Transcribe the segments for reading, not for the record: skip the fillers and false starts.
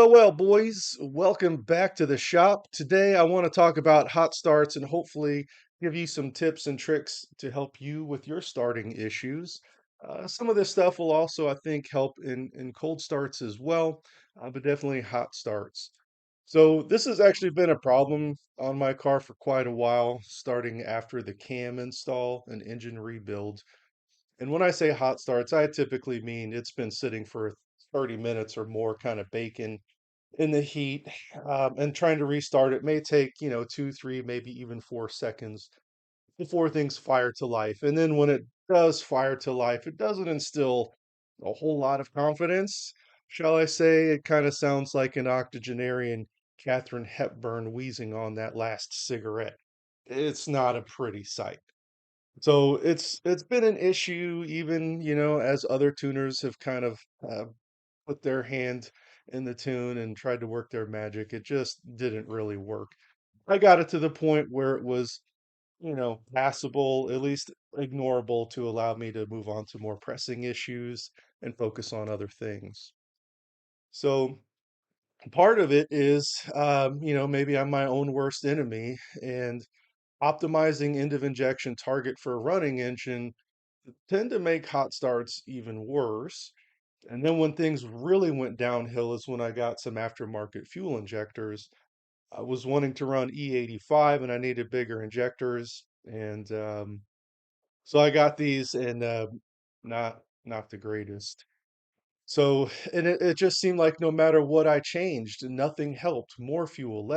Well, boys, welcome back to the shop. Today, I want to talk about hot starts and hopefully give you some tips and tricks to help you with your starting issues. Some of this stuff will also, I think, help in cold starts as well, but definitely hot starts. So, this has actually been a problem on my car for quite a while, starting after the cam install and engine rebuild. And when I say hot starts, I typically mean it's been sitting for 30 minutes or more, kind of baking in the heat, and trying to restart it may take, 2, 3, maybe even 4 seconds before things fire to life. And then when it does fire to life, it doesn't instill a whole lot of confidence, shall I say. It kind of sounds like an octogenarian Katharine Hepburn wheezing on that last cigarette. It's not a pretty sight. So it's been an issue even, as other tuners have kind of put their hand in the tune and tried to work their magic. It just didn't really work. I got it to the point where it was, passable, at least ignorable to allow me to move on to more pressing issues and focus on other things. So part of it is, maybe I'm my own worst enemy and optimizing end of injection target for a running engine tend to make hot starts even worse. And then when things really went downhill is when I got some aftermarket fuel injectors. I was wanting to run E85 and I needed bigger injectors. And so I got these and not the greatest. So, and it just seemed like no matter what I changed, nothing helped. More fuel,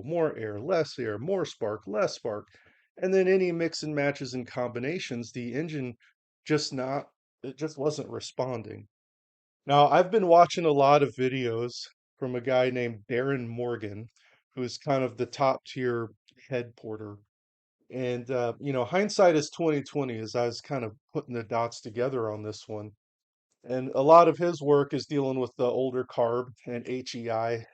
more less air, more spark, less spark. And then any mix and matches and combinations, the engine just not, it just wasn't responding. Now, I've been watching a lot of videos from a guy named Darren Morgan, who's kind of the top tier head porter. And hindsight is 2020 as I was kind of putting the dots together on this one. And a lot of his work is dealing with the older carb and HEI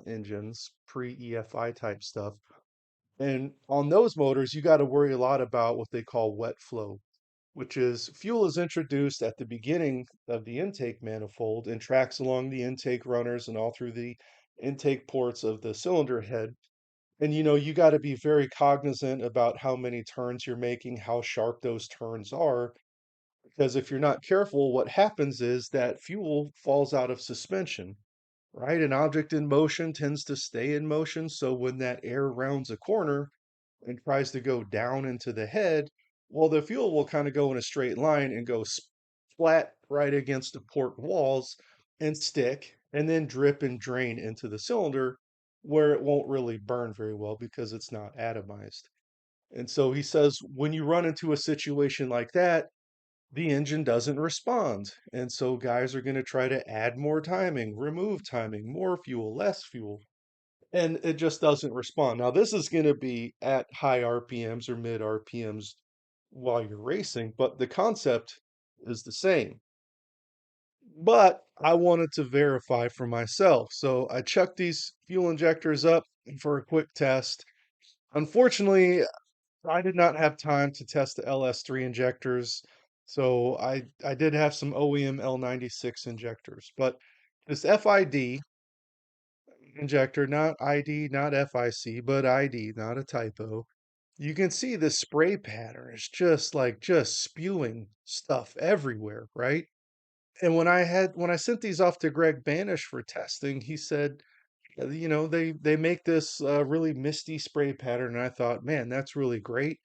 engines, pre-EFI type stuff. And on those motors, you got to worry a lot about what they call wet flow, which is fuel is introduced at the beginning of the intake manifold and tracks along the intake runners and all through the intake ports of the cylinder head. And you got to be very cognizant about how many turns you're making, how sharp those turns are, because if you're not careful, what happens is that fuel falls out of suspension, right? An object in motion tends to stay in motion. So when that air rounds a corner, and tries to go down into the head, well, the fuel will kind of go in a straight line and go splat right against the port walls and stick, and then drip and drain into the cylinder where it won't really burn very well because it's not atomized. And so he says when you run into a situation like that, the engine doesn't respond. And so guys are going to try to add more timing, remove timing, more fuel, less fuel, and it just doesn't respond. Now, this is going to be at high RPMs or mid RPMs while you're racing, but the concept is the same. But I wanted to verify for myself. So I chucked these fuel injectors up for a quick test. Unfortunately, I did not have time to test the LS3 injectors. So I did have some OEM L96 injectors, but this FID injector, not ID, not FIC, but ID, not a typo. You can see the spray pattern is just spewing stuff everywhere, right? And when I sent these off to Greg Banish for testing, he said, they make this really misty spray pattern, and I thought, man, that's really great.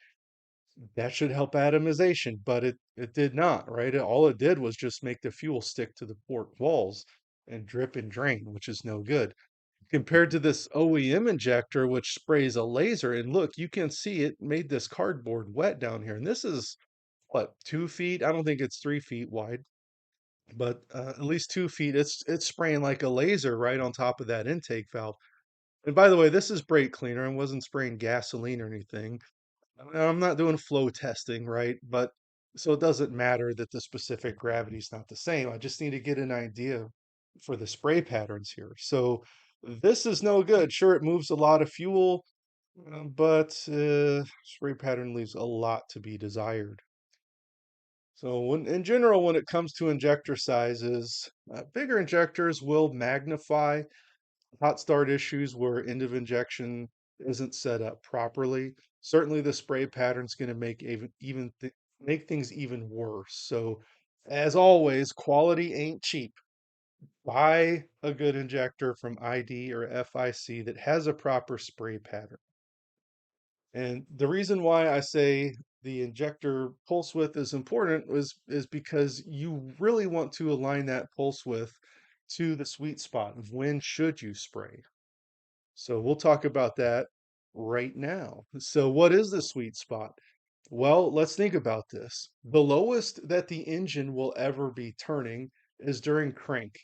That should help atomization, but it did not, right? All it did was just make the fuel stick to the port walls and drip and drain, which is no good compared to this OEM injector, which sprays a laser. And look, you can see it made this cardboard wet down here. And this is what, 2 feet? I don't think it's 3 feet wide, but at least 2 feet. It's spraying like a laser right on top of that intake valve. And by the way, this is brake cleaner and wasn't spraying gasoline or anything. I'm not doing flow testing, right? But so it doesn't matter that the specific gravity is not the same. I just need to get an idea for the spray patterns here. So this is no good. Sure, it moves a lot of fuel, but spray pattern leaves a lot to be desired. So in general, when it comes to injector sizes, bigger injectors will magnify hot start issues where end of injection isn't set up properly. Certainly, the spray pattern's going to make make things even worse. So, as always, quality ain't cheap. Buy a good injector from ID or FIC that has a proper spray pattern. And the reason why I say the injector pulse width is important is because you really want to align that pulse width to the sweet spot of when should you spray. So we'll talk about that right now. So what is the sweet spot? Well, let's think about this. The lowest that the engine will ever be turning is during crank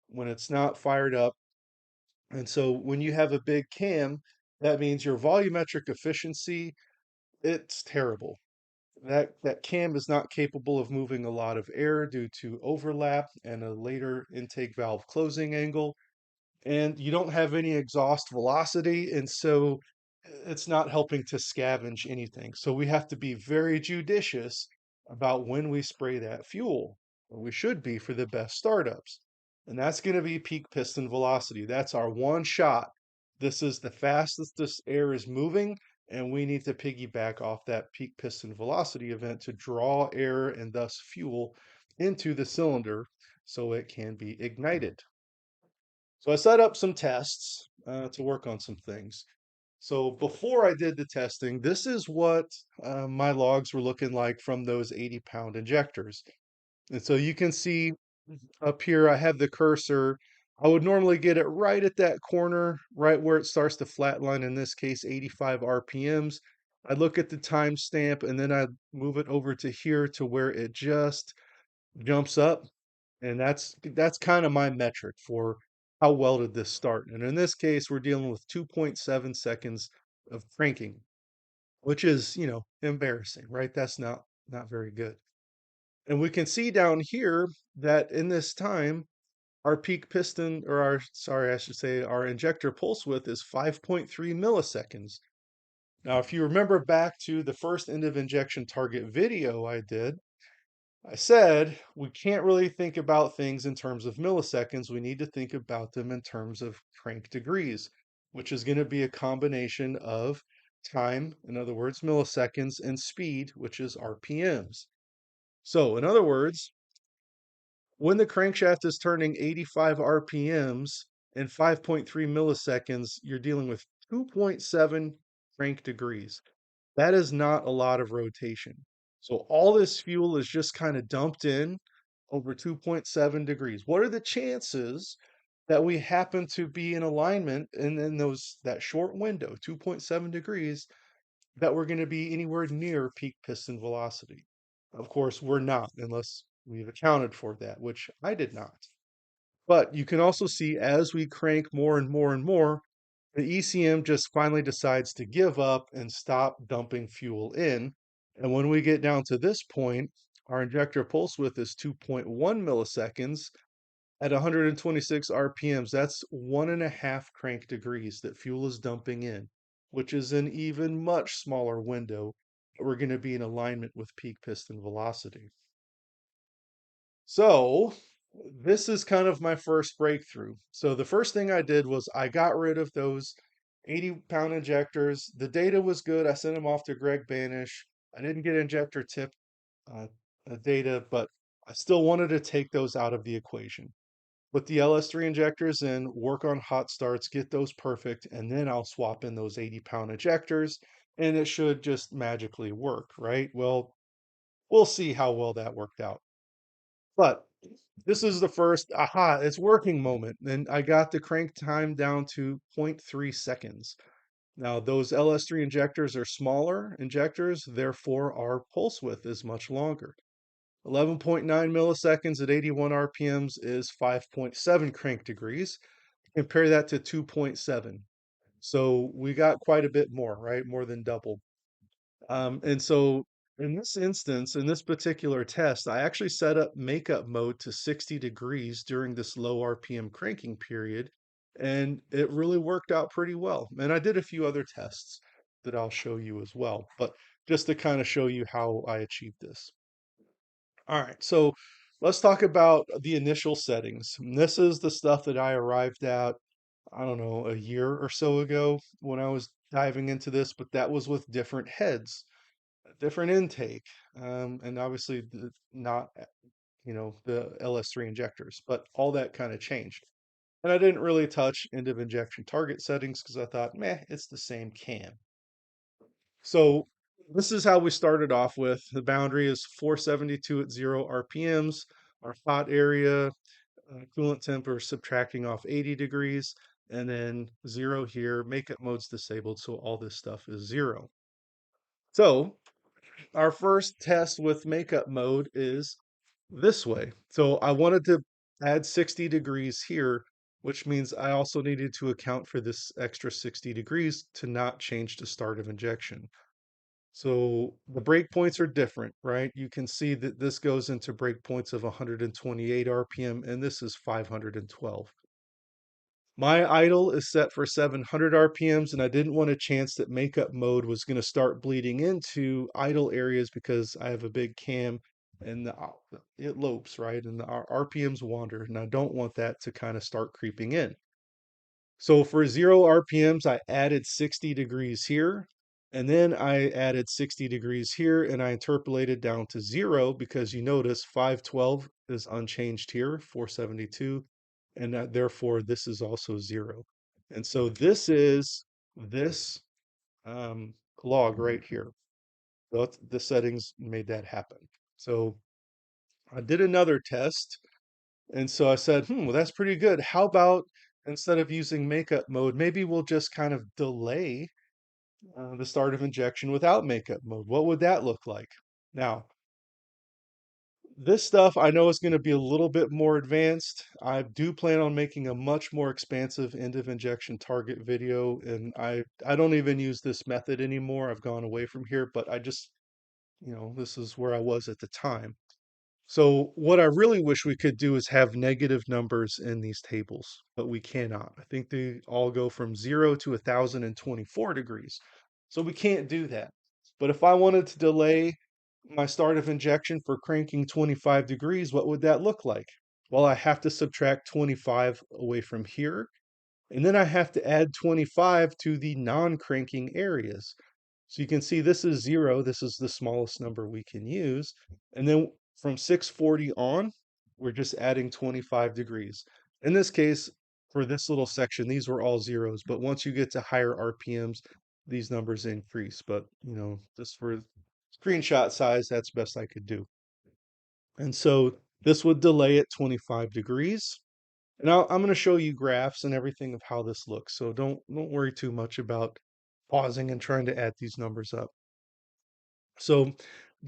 when it's not fired up. And so when you have a big cam, that means your volumetric efficiency, it's terrible. That cam is not capable of moving a lot of air due to overlap and a later intake valve closing angle, and you don't have any exhaust velocity, and so it's not helping to scavenge anything. So we have to be very judicious about when we spray that fuel, or we should be for the best startups. And that's going to be peak piston velocity. That's our one shot. This is the fastest this air is moving, and we need to piggyback off that peak piston velocity event to draw air and thus fuel into the cylinder so it can be ignited. So I set up some tests to work on some things. So before I did the testing, this is what my logs were looking like from those 80-pound injectors. And so you can see up here, I have the cursor. I would normally get it right at that corner, right where it starts to flatline, in this case, 85 RPMs. I look at the timestamp and then I move it over to here to where it just jumps up, and that's kind of my metric for how well did this start. And in this case, we're dealing with 2.7 seconds of cranking, which is, embarrassing, right? That's not very good. And we can see down here that in this time, our peak piston, or our, sorry, I should say, our injector pulse width is 5.3 milliseconds. Now, if you remember back to the first end of injection target video I did, I said we can't really think about things in terms of milliseconds. We need to think about them in terms of crank degrees, which is going to be a combination of time, in other words, milliseconds, and speed, which is RPMs. So, in other words, when the crankshaft is turning 85 RPMs in 5.3 milliseconds, you're dealing with 2.7 crank degrees. That is not a lot of rotation. So all this fuel is just kind of dumped in over 2.7 degrees. What are the chances that we happen to be in alignment and in that short window, 2.7 degrees, that we're going to be anywhere near peak piston velocity? Of course, we're not unless we've accounted for that, which I did not. But you can also see as we crank more and more and more, the ECM just finally decides to give up and stop dumping fuel in. And when we get down to this point, our injector pulse width is 2.1 milliseconds at 126 RPMs. That's 1.5 crank degrees that fuel is dumping in, which is an even much smaller window. We're going to be in alignment with peak piston velocity. So this is kind of my first breakthrough. So the first thing I did was I got rid of those 80-pound injectors. The data was good. I sent them off to Greg Banish. I didn't get injector tip uh, data, but I still wanted to take those out of the equation. Put the LS3 injectors in, work on hot starts, get those perfect, and then I'll swap in those 80-pound injectors, and it should just magically work, right? Well, we'll see how well that worked out. But this is the first aha, it's working moment. And I got the crank time down to zero point 0.3 seconds. Now, those LS3 injectors are smaller injectors, therefore our pulse width is much longer. 11.9 milliseconds at 81 RPMs is 5.7 crank degrees. Compare that to 2.7. So we got quite a bit more, right? More than double. And so in this instance, in this particular test, I actually set up makeup mode to 60 degrees during this low RPM cranking period, and it really worked out pretty well. And I did a few other tests that I'll show you as well, but just to kind of show you how I achieved this. All right, so let's talk about the initial settings. And this is the stuff that I arrived at I don't know, a year or so ago when I was diving into this, but that was with different heads, a different intake, and obviously not, the LS3 injectors, but all that kind of changed. And I didn't really touch end of injection target settings because I thought, meh, it's the same cam. So this is how we started off with. The boundary is 472 at 0 RPMs. Our hot area, coolant temp are subtracting off 80 degrees, and then 0 here. Makeup mode's disabled, so all this stuff is 0. So our first test with makeup mode is this way. So I wanted to add 60 degrees here, which means I also needed to account for this extra 60 degrees to not change the start of injection. So the breakpoints are different, right? You can see that this goes into breakpoints of 128 RPM and this is 512. My idle is set for 700 RPMs, and I didn't want a chance that makeup mode was going to start bleeding into idle areas because I have a big cam and it lopes, right? And the RPMs wander, and I don't want that to kind of start creeping in. So for 0 RPMs, I added 60 degrees here, and then I added 60 degrees here, and I interpolated down to 0 because you notice 512 is unchanged here, 472, and that, therefore this is also 0. And so this is this um, log right here. The settings made that happen. So I did another test, and so I said, well, that's pretty good. How about instead of using makeup mode, maybe we'll just kind of delay the start of injection without makeup mode. What would that look like? Now, this stuff I know is going to be a little bit more advanced. I do plan on making a much more expansive end of injection target video, and I don't even use this method anymore. I've gone away from here, but I just, this is where I was at the time. So what I really wish we could do is have negative numbers in these tables, but we cannot. I think they all go from 0 to 1,024 degrees. So we can't do that. But if I wanted to delay my start of injection for cranking 25 degrees, what would that look like? Well, I have to subtract 25 away from here, and then I have to add 25 to the non-cranking areas. So you can see this is 0. This is the smallest number we can use. And then from 640 on, we're just adding 25 degrees. In this case, for this little section, these were all zeros. But once you get to higher RPMs, these numbers increase. But, just for screenshot size, that's best I could do. And so this would delay at 25 degrees. And I'm going to show you graphs and everything of how this looks. So don't worry too much about pausing and trying to add these numbers up. So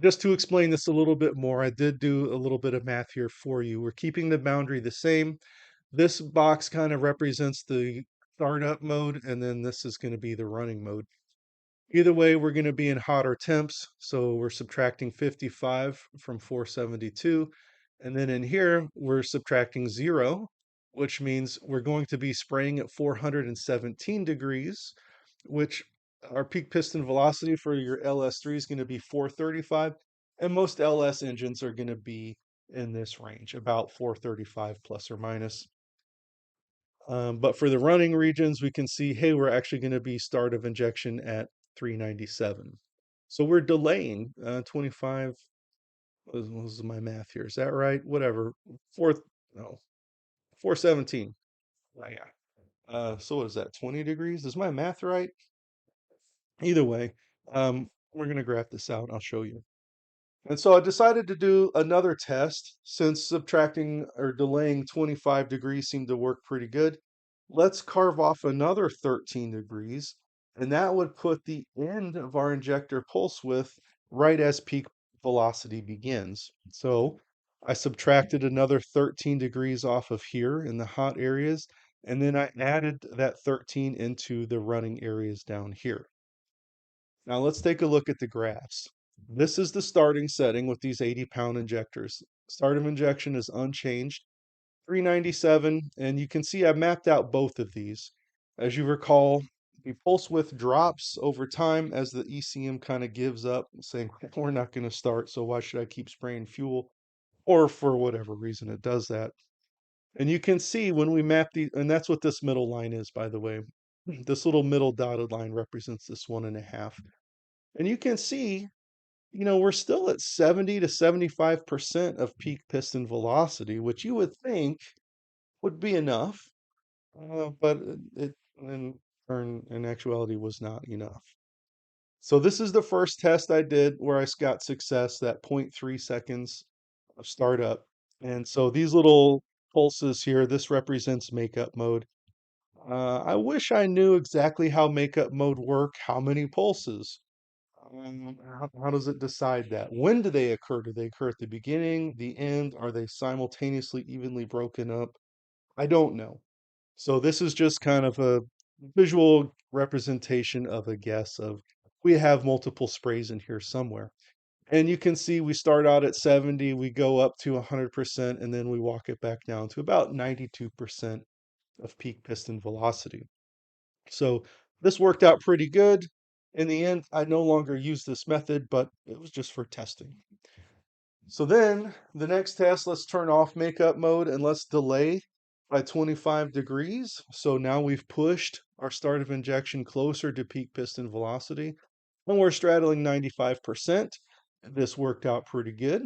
just to explain this a little bit more, I did do a little bit of math here for you. We're keeping the boundary the same. This box kind of represents the startup mode, and then this is going to be the running mode. Either way, we're going to be in hotter temps. So we're subtracting 55 from 472. And then in here, we're subtracting 0, which means we're going to be spraying at 417 degrees, which our peak piston velocity for your LS3 is going to be 435. And most LS engines are going to be in this range, about 435 plus or minus. But for the running regions, we can see, hey, we're actually going to be start of injection at 397. So we're delaying 25. What was my math here? Is that right? Whatever. Fourth, no, 417. Oh, yeah. So what is that? 20 degrees? Is my math right? Either way, we're going to graph this out. I'll show you. And so I decided to do another test since subtracting or delaying 25 degrees seemed to work pretty good. Let's carve off another 13 degrees, and that would put the end of our injector pulse width right as peak velocity begins. So I subtracted another 13 degrees off of here in the hot areas, and then I added that 13 into the running areas down here. Now let's take a look at the graphs. This is the starting setting with these 80-pound injectors. Start of injection is unchanged, 397, and you can see I mapped out both of these. As you recall, the pulse width drops over time as the ECM kind of gives up, saying, we're not going to start, so why should I keep spraying fuel? Or for whatever reason it does that. And you can see when we map the, and that's what this middle line is, by the way. This little middle dotted line represents this 1.5. And you can see, we're still at 70 to 75% of peak piston velocity, which you would think would be enough, but it in actuality was not enough. So this is the first test I did where I got success, that zero point 0.3 seconds of startup. And so these little pulses here, this represents makeup mode. I wish I knew exactly how makeup mode work, how many pulses. How does it decide that? When do they occur? Do they occur at the beginning, the end? Are they simultaneously evenly broken up? I don't know. So this is just kind of a visual representation of a guess of we have multiple sprays in here somewhere. And you can see we start out at 70, we go up to 100%, and then we walk it back down to about 92% of peak piston velocity. So this worked out pretty good. In the end, I no longer use this method, but it was just for testing. So then the next test, let's turn off makeup mode and let's delay by 25 degrees. So now we've pushed our start of injection closer to peak piston velocity and we're straddling 95%. This worked out pretty good.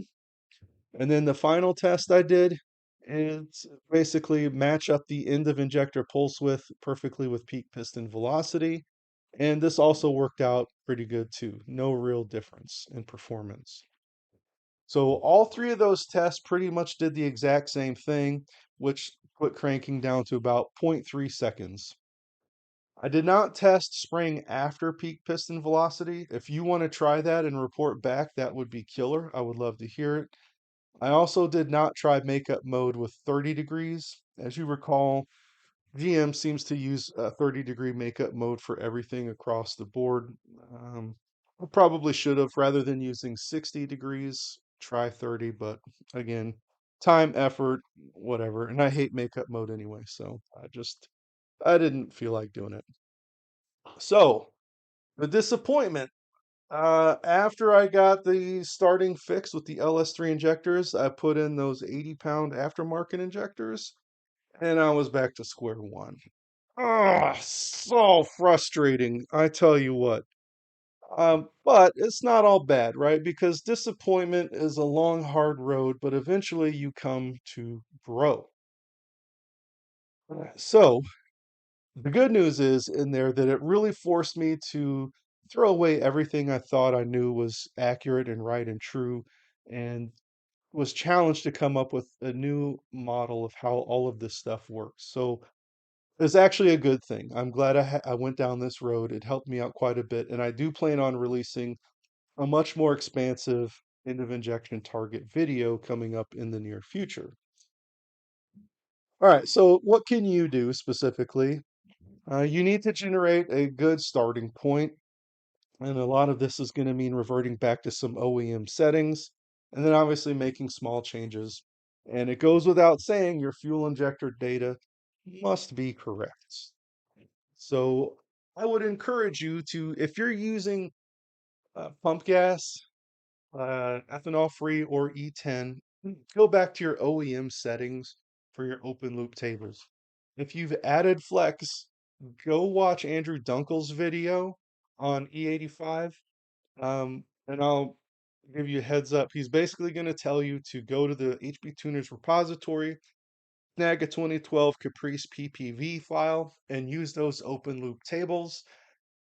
And then the final test I did is basically match up the end of injector pulse width perfectly with peak piston velocity. And this also worked out pretty good too. No real difference in performance. So all three of those tests pretty much did the exact same thing, which put cranking down to about zero point 0.3 seconds. I did not test spraying after peak piston velocity. If you want to try that and report back, that would be killer. I would love to hear it. I also did not try makeup mode with 30 degrees. As you recall, GM seems to use a 30-degree makeup mode for everything across the board. I probably should have, rather than using 60 degrees, try 30, but again, time, effort, whatever. And I hate makeup mode anyway, so I didn't feel like doing it. So, the disappointment. After I got the starting fix with the LS3 injectors, I put in those 80-pound aftermarket injectors, and I was back to square one. Oh, so frustrating. I tell you what. But it's not all bad, right? Because disappointment is a long, hard road, but eventually you come to grow. So the good news is in there that it really forced me to throw away everything I thought I knew was accurate and right and true, and was challenged to come up with a new model of how all of this stuff works. So it's actually a good thing. I'm glad I went down this road. It helped me out quite a bit, and I do plan on releasing a much more expansive end of injection target video coming up in the near future. All right, so what can you do specifically? You need to generate a good starting point, and a lot of this is going to mean reverting back to some OEM settings, and then obviously making small changes. And it goes without saying, your fuel injector data must be correct. So I would encourage you to, if you're using pump gas, ethanol free or E10, go back to your OEM settings for your open loop tables. If you've added flex, go watch Andrew Dunkel's video on E85. And I'll give you a heads up. He's basically going to tell you to go to the HB Tuners repository, snag a 2012 Caprice PPV file, and use those open loop tables.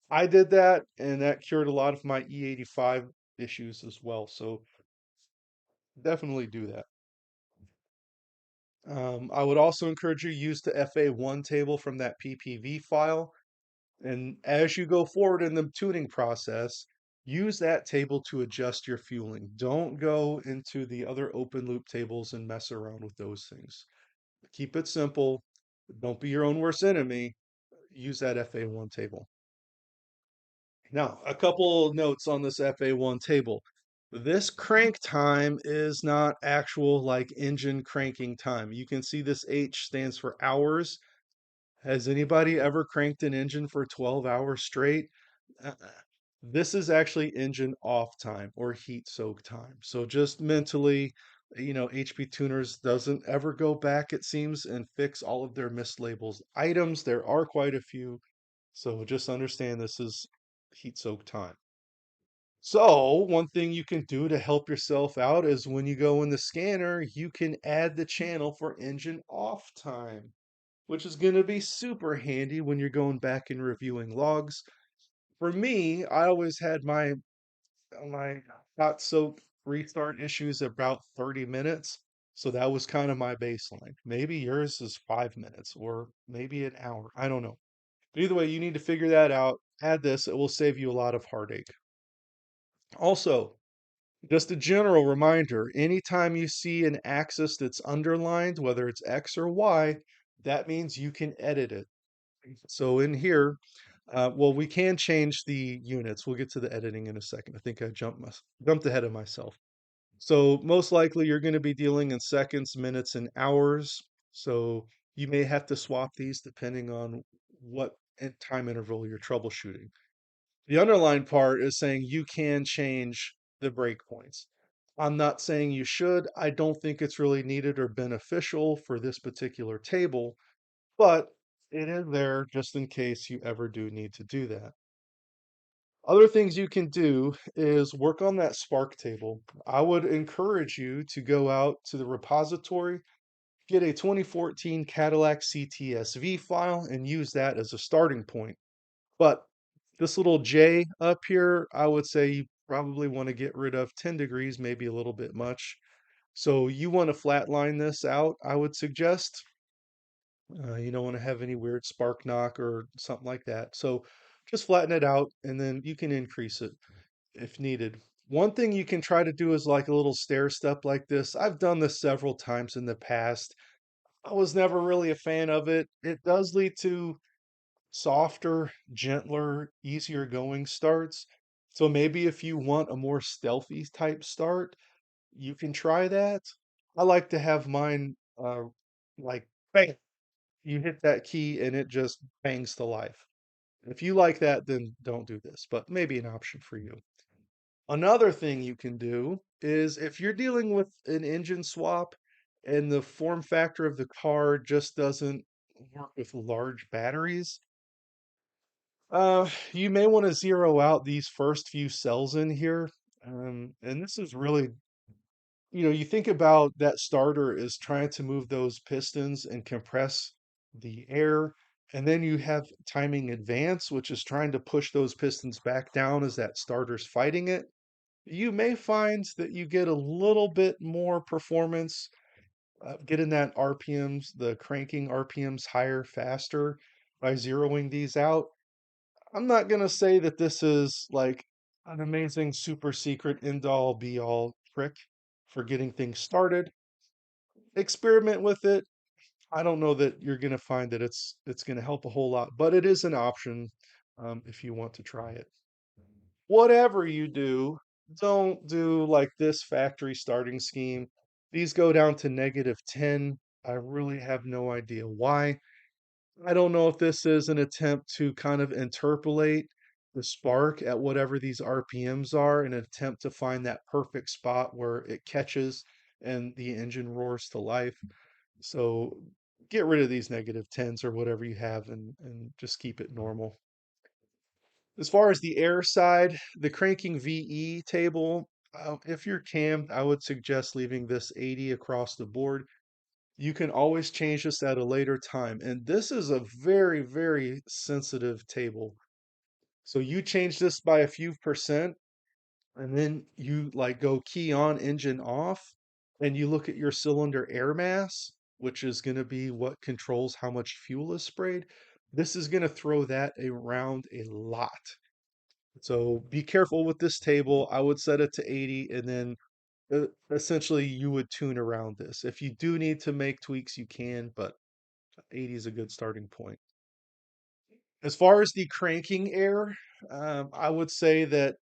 I did that, and that cured a lot of my E85 issues as well. So definitely do that. I would also encourage you to use the FA1 table from that PPV file. And as you go forward in the tuning process, use that table to adjust your fueling. Don't go into the other open loop tables and mess around with those things. Keep it simple. Don't be your own worst enemy. Use that FA1 table. Now, a couple notes on this FA1 table. This crank time is not actual like engine cranking time. You can see this H stands for hours. Has anybody ever cranked an engine for 12 hours straight? Uh-uh. This is actually engine off time or heat soak time. So just mentally HP Tuners doesn't ever go back, it seems, and fix all of their mislabeled items. There are quite a few, so just understand this is heat soak time. So, one thing you can do to help yourself out is when you go in the scanner, you can add the channel for engine off time, which is going to be super handy when you're going back and reviewing logs. For me, I always had my hot soak restart issues about 30 minutes. So that was kind of my baseline. Maybe yours is 5 minutes or maybe an hour. I don't know. But either way, you need to figure that out. Add this, it will save you a lot of heartache. Also, just a general reminder, anytime you see an axis that's underlined, whether it's X or Y, that means you can edit it. So in here, well, we can change the units. We'll get to the editing in a second. I think I jumped ahead of myself. So most likely you're going to be dealing in seconds, minutes, and hours. So you may have to swap these depending on what time interval you're troubleshooting. The underlying part is saying you can change the breakpoints. I'm not saying you should. I don't think it's really needed or beneficial for this particular table, but it is there just in case you ever do need to do that. Other things you can do is work on that Spark table. I would encourage you to go out to the repository, get a 2014 Cadillac CTSV file, and use that as a starting point. But this little J up here, I would say you probably want to get rid of 10 degrees, maybe a little bit much. So you want to flatline this out, I would suggest. You don't want to have any weird spark knock or something like that. So just flatten it out and then you can increase it if needed. One thing you can try to do is like a little stair step like this. I've done this several times in the past. I was never really a fan of it. It does lead to softer, gentler, easier going starts. So maybe if you want a more stealthy type start, you can try that. I like to have mine like bang. You hit that key and it just bangs to life. If you like that, then don't do this, but maybe an option for you. Another thing you can do is if you're dealing with an engine swap and the form factor of the car just doesn't work with large batteries, you may want to zero out these first few cells in here. And this is really, you think about that starter is trying to move those pistons and compress the air. And then you have timing advance, which is trying to push those pistons back down as that starter's fighting it. You may find that you get a little bit more performance, getting that RPMs, the cranking RPMs higher faster by zeroing these out. I'm not going to say that this is like an amazing super secret end all be all trick for getting things started. Experiment with it. I don't know that you're going to find that it's going to help a whole lot, but it is an option if you want to try it. Whatever you do, don't do like this factory starting scheme. These go down to -10. I really have no idea why. I don't know if this is an attempt to kind of interpolate the spark at whatever these RPMs are, an attempt to find that perfect spot where it catches and the engine roars to life. So get rid of these -10s or whatever you have and just keep it normal. As far as the air side, the cranking VE table, if you're cammed, I would suggest leaving this 80 across the board. You can always change this at a later time. And this is a very, very sensitive table. So you change this by a few percent, and then you like go key on engine off, and you look at your cylinder air mass, which is going to be what controls how much fuel is sprayed. This is going to throw that around a lot. So be careful with this table. I would set it to 80 and then essentially you would tune around this. If you do need to make tweaks, you can, but 80 is a good starting point. As far as the cranking air, I would say that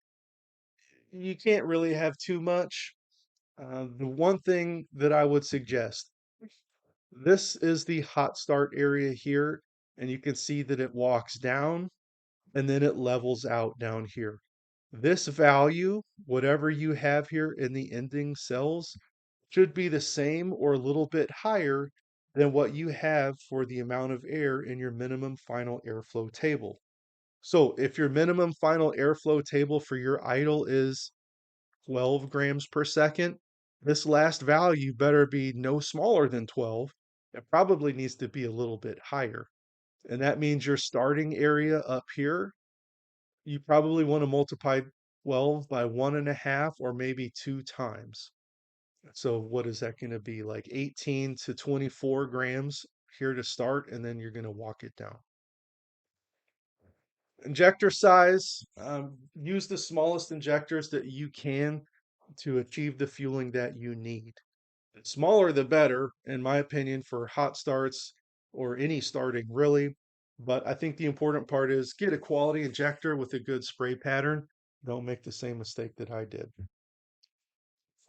you can't really have too much. The one thing that I would suggest, this is the hot start area here, and you can see that it walks down and then it levels out down here. This value, whatever you have here in the ending cells, should be the same or a little bit higher than what you have for the amount of air in your minimum final airflow table. So if your minimum final airflow table for your idle is 12 grams per second, this last value better be no smaller than 12. It probably needs to be a little bit higher. And that means your starting area up here, you probably want to multiply 12 by 1.5 or maybe 2 times. So what is that going to be? Like 18 to 24 grams here to start, and then you're going to walk it down. Injector size, use the smallest injectors that you can to achieve the fueling that you need. The smaller the better, in my opinion, for hot starts or any starting really. But I think the important part is get a quality injector with a good spray pattern. Don't make the same mistake that I did.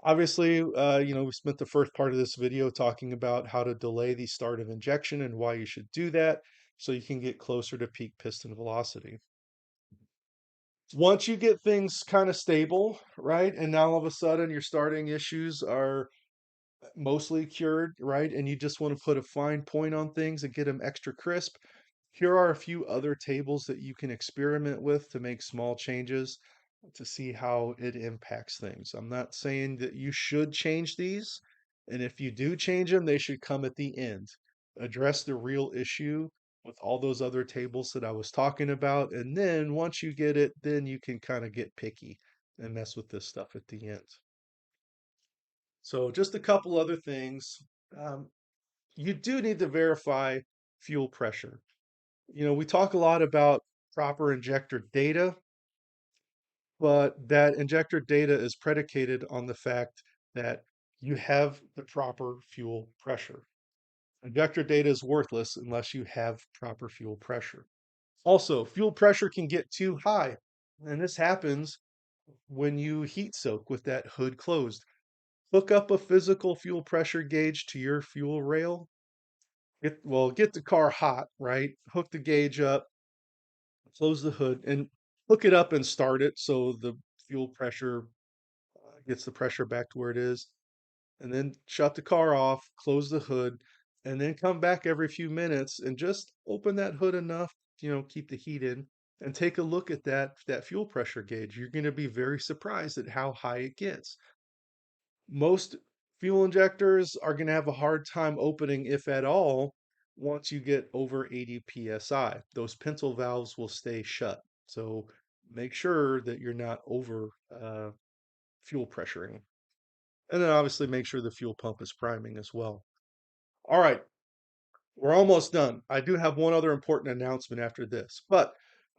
Obviously, we spent the first part of this video talking about how to delay the start of injection and why you should do that so you can get closer to peak piston velocity. Once you get things kind of stable, right? And now all of a sudden your starting issues are mostly cured, right? And you just want to put a fine point on things and get them extra crisp. Here are a few other tables that you can experiment with to make small changes to see how it impacts things. I'm not saying that you should change these, and if you do change them, they should come at the end. Address the real issue with all those other tables that I was talking about, and then once you get it, then you can kind of get picky and mess with this stuff at the end. So just a couple other things. Um, you do need to verify fuel pressure. We talk a lot about proper injector data, but that injector data is predicated on the fact that you have the proper fuel pressure. Injector data is worthless unless you have proper fuel pressure. Also, fuel pressure can get too high, and this happens when you heat soak with that hood closed. Hook up a physical fuel pressure gauge to your fuel rail. Get the car hot, right? Hook the gauge up, close the hood, and hook it up and start it so the fuel pressure gets the pressure back to where it is. And then shut the car off, close the hood, and then come back every few minutes and just open that hood enough, keep the heat in and take a look at that fuel pressure gauge. You're going to be very surprised at how high it gets. Most fuel injectors are going to have a hard time opening, if at all, once you get over 80 psi. Those pintle valves will stay shut. So make sure that you're not over fuel pressuring. And then obviously make sure the fuel pump is priming as well. All right, we're almost done. I do have one other important announcement after this, but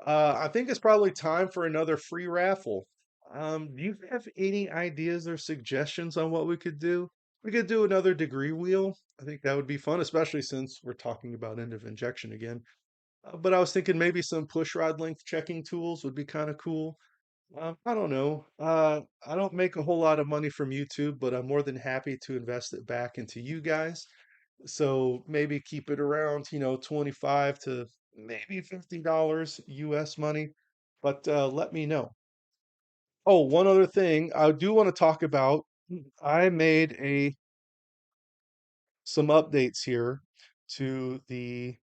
I think it's probably time for another free raffle. Do you have any ideas or suggestions on what we could do? We could do another degree wheel. I think that would be fun, especially since we're talking about end of injection again. But I was thinking maybe some push rod length checking tools would be kind of cool. I don't know. I don't make a whole lot of money from YouTube, but I'm more than happy to invest it back into you guys. So maybe keep it around, 25 to maybe $50 US money. But let me know. Oh, one other thing I do want to talk about. I made a some updates here to the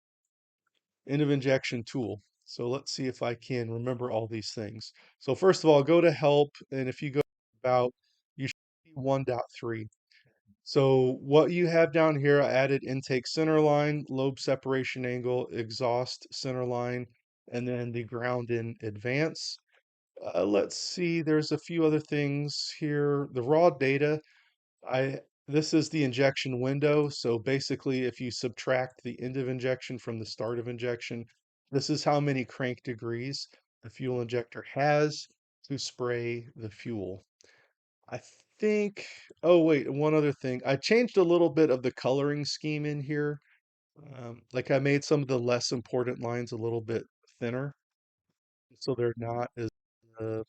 end of injection tool. So let's see if I can remember all these things. So first of all, go to help, and if you go about, you should see 1.3. So what you have down here, I added intake center line, lobe separation angle, exhaust center line, and then the ground in advance. Let's see, there's a few other things here. The raw data, I this is the injection window. So basically, if you subtract the end of injection from the start of injection, this is how many crank degrees the fuel injector has to spray the fuel. I think, oh wait, one other thing. I changed a little bit of the coloring scheme in here. Like I made some of the less important lines a little bit thinner, so they're not as uh,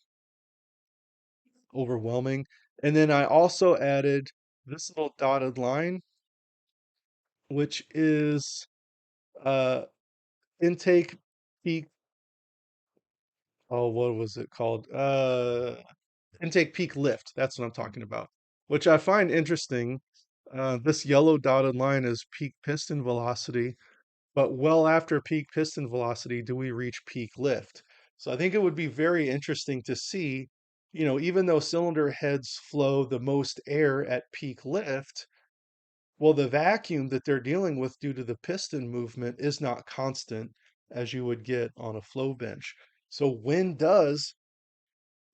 overwhelming. And then I also added this little dotted line, which is uh, intake peak. Oh, what was it called? Intake peak lift. That's what I'm talking about. which I find interesting. This yellow dotted line is peak piston velocity, but well after peak piston velocity do we reach peak lift. So I think it would be very interesting to see, even though cylinder heads flow the most air at peak lift, well, the vacuum that they're dealing with due to the piston movement is not constant as you would get on a flow bench. So when does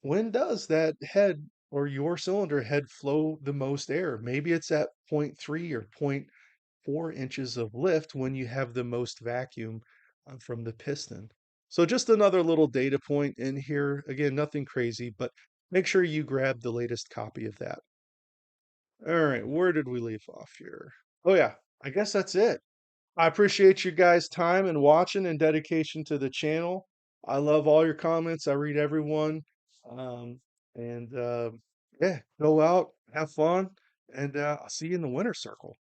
that head or your cylinder head flow the most air? Maybe it's at point 0.3 or point 0.4 inches of lift when you have the most vacuum from the piston. So just another little data point in here. Again, nothing crazy, but make sure you grab the latest copy of that. All right, where did we leave off here? Oh yeah, I guess that's it. I appreciate you guys' time and watching and dedication to the channel. I love all your comments. I read everyone. Um, and yeah, go out, have fun, and I'll see you in the winter circle.